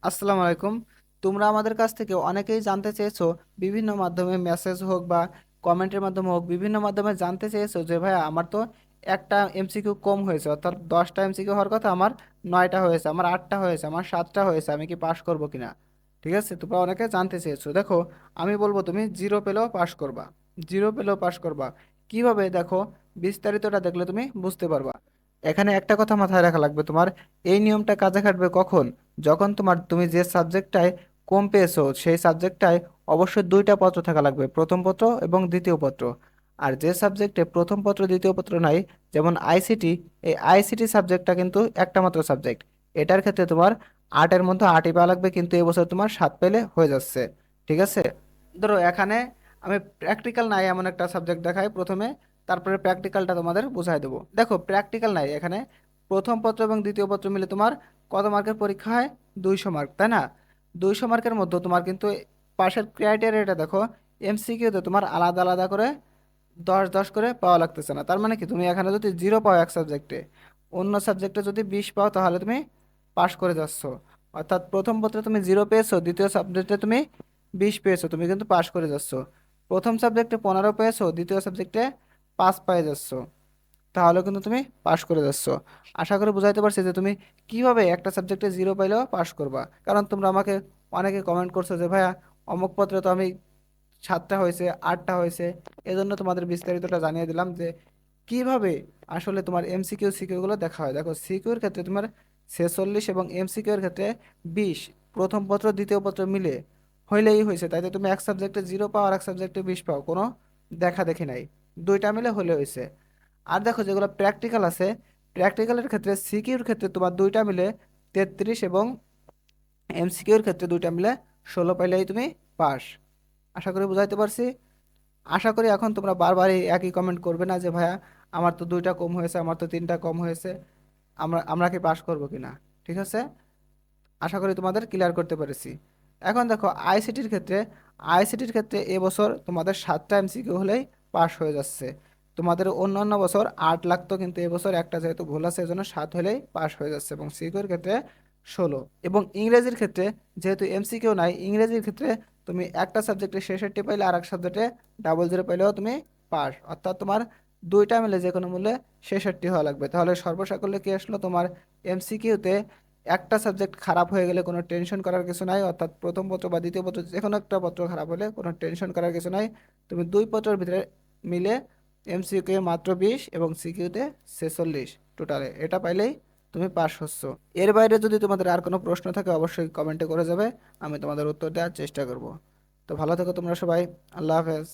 আসসালামু আলাইকুম। তোমরা আমাদের কাছ থেকে অনেকেই জানতে চেয়েছো, বিভিন্ন মাধ্যমে মেসেজ হোক বা কমেন্টের মাধ্যমে হোক, বিভিন্ন মাধ্যমে জানতে চেয়েছো যে ভাইয়া আমার তো একটা এমসিকিউ কম হয়েছে, অর্থাৎ 10টা এমসিকিউ হওয়ার কথা আমার 9টা হয়েছে, আমার 8টা হয়েছে, আমার 7টা হয়েছে, আমি কি পাশ করবো কিনা। ঠিক আছে, তোমরা অনেকে জানতে চেয়েছো। দেখো, আমি বলবো তুমি জিরো পেলেও পাশ করবা, জিরো পেলেও পাশ করবা। কিভাবে দেখো, বিস্তারিতটা দেখলে তুমি বুঝতে পারবা। এখানে একটা কথা মাথায় রাখা লাগবে তোমার, এই নিয়মটা কাজে খাটবে কখন? যখন তুমি যে সাবজেক্টটায় কম পেয়েছো সেই সাবজেক্টটায় অবশ্যই দুইটা পত্র থাকা লাগবে, প্রথম পত্র এবং দ্বিতীয় পত্র। আর যে সাবজেক্টে প্রথম পত্র দ্বিতীয় পত্র নাই, যেমন আইসিটি, এই আইসিটি সাবজেক্টটা কিন্তু একটা মাত্র সাবজেক্ট। এটার ক্ষেত্রে তোমার 8-এর মধ্যে 8ই পাওয়া লাগবে, কিন্তু এবছর তোমার 7 পেলে হয়ে যাচ্ছে। ঠিক আছে, ধরো এখানে আমি প্র্যাকটিক্যাল নাই এমন একটা সাবজেক্ট দেখাই প্রথমে, তারপরে প্র্যাকটিক্যালটা তোমাদের বুঝাই দেবো। দেখো, প্র্যাকটিক্যাল নাই এখানে, প্রথম পত্র এবং দ্বিতীয় পত্র মিলে তোমার কত মার্কের পরীক্ষা হয়? 200 মার্ক, তাই না? 200 মার্কের মধ্যে তোমার কিন্তু পাশের ক্রাইটেরিয়াটা দেখো, এমসিকিউতে তোমার আলাদা আলাদা করে 10-10 করে পাওয়া লাগতেছে না। তার মানে কি, তুমি এখানে যদি জিরো পাও এক সাবজেক্টে, অন্য সাবজেক্টে যদি 20 পাও, তাহলে তুমি পাশ করে যাচ্ছ। অর্থাৎ প্রথম পত্রে তুমি জিরো পেয়েছো, দ্বিতীয় সাবজেক্টে তুমি 20 পেয়েছো, তুমি কিন্তু পাশ করে যাচ্ছ। প্রথম সাবজেক্টে 15 পেয়েছো, দ্বিতীয় সাবজেক্টে 5 পেয়ে যাচ্ছ, তাহলে কিন্তু তুমি পাশ করে যাচ্ছ। আশা করি বুঝাইতে পারছি যে তুমি কিভাবে একটা সাবজেক্টে জিরো পাইলেও পাশ করবা। কারণ তোমরা আমাকে অনেকে কমেন্ট করছো যে ভাইয়া অমুক পত্রে তো আমি 7টা হয়েছে, 8টা হয়েছে। এজন্য তোমাদের বিস্তারিতটা জানিয়ে দিলাম যে কিভাবে আসলে তোমার এমসিকিউ সিকিউ গুলো দেখা হয়। দেখো, সিকিউর ক্ষেত্রে তোমার 46 এবং এমসিকিউ এর ক্ষেত্রে 20, প্রথম পত্র দ্বিতীয় পত্র মিলে হইলেই হয়েছে। তাইতে তুমি এক সাবজেক্টে জিরো পাও আর এক সাবজেক্টে 20 পাও, কোনো দেখা দেখি নাই, দুইটা মিলে হলে হয়েছে। আর দেখো, যেগুলো প্র্যাকটিক্যাল আছে, প্র্যাকটিক্যালের ক্ষেত্রে সিকিউর ক্ষেত্রে তোমার দুইটা মিলে 33 এবং এমসিকিউর ক্ষেত্রে দুইটা মিলে 16 পাইলেই তুমি পাস। আশা করি বুঝাইতে পারছি। আশা করি এখন তোমরা বারবার এই একই কমেন্ট করবে না যে ভাইয়া আমার তো দুইটা কম হয়েছে, আমার তো তিনটা কম হয়েছে, আমরা আমরা কি পাস করবো কিনা। ঠিক আছে, আশা করি তোমাদের ক্লিয়ার করতে পেরেছি। এখন দেখো, আইসিটির ক্ষেত্রে এবছর তোমাদের 7টা এমসিকিউ হলেই পাস হয়ে যাচ্ছে। তোমাদের অন্যান্য বছর 8 লাগতো, কিন্তু এবছর একটা যেহেতু ভুল আছে, এজন্য 7 হলেই পাস হয়ে যাচ্ছে। এবং সিকিউর ক্ষেত্রে 16। এবং ইংরেজির ক্ষেত্রে যেহেতু এমসিকিউ নাই, ইংরেজির ক্ষেত্রে তুমি একটা সাবজেক্টে 66 পাইলে আর এক সাবজেক্টে ডাবল জিরো পাইলেও তুমি পাস। অর্থাৎ তোমার দুইটা মিলে যে কোনো মূল্যে 66 হওয়া লাগবে। তাহলে সর্বসাকুল্যে কি আসলো, তোমার এমসিকিউতে একটা সাবজেক্ট খারাপ হয়ে গেলে কোনো টেনশন করার কিছু নাই। অর্থাৎ প্রথম পত্র বা দ্বিতীয় পত্র যে কোনো একটা পত্র খারাপ হলে কোনো টেনশন করার কিছু নাই। তুমি দুই পত্রের ভিতরে মিলে এমসিকিউ মাত্র 20 এবং সিকিউতে 46, টোটালে এটা পাইলেই তুমি পাস হচ্ছ। এর বাইরে যদি তোমাদের আর কোনো প্রশ্ন থাকে অবশ্যই কমেন্টে করে যাবে, আমি তোমাদের উত্তর দেওয়ার চেষ্টা করব। তো ভালো থেকো তোমরা সবাই, আল্লাহ হাফেজ।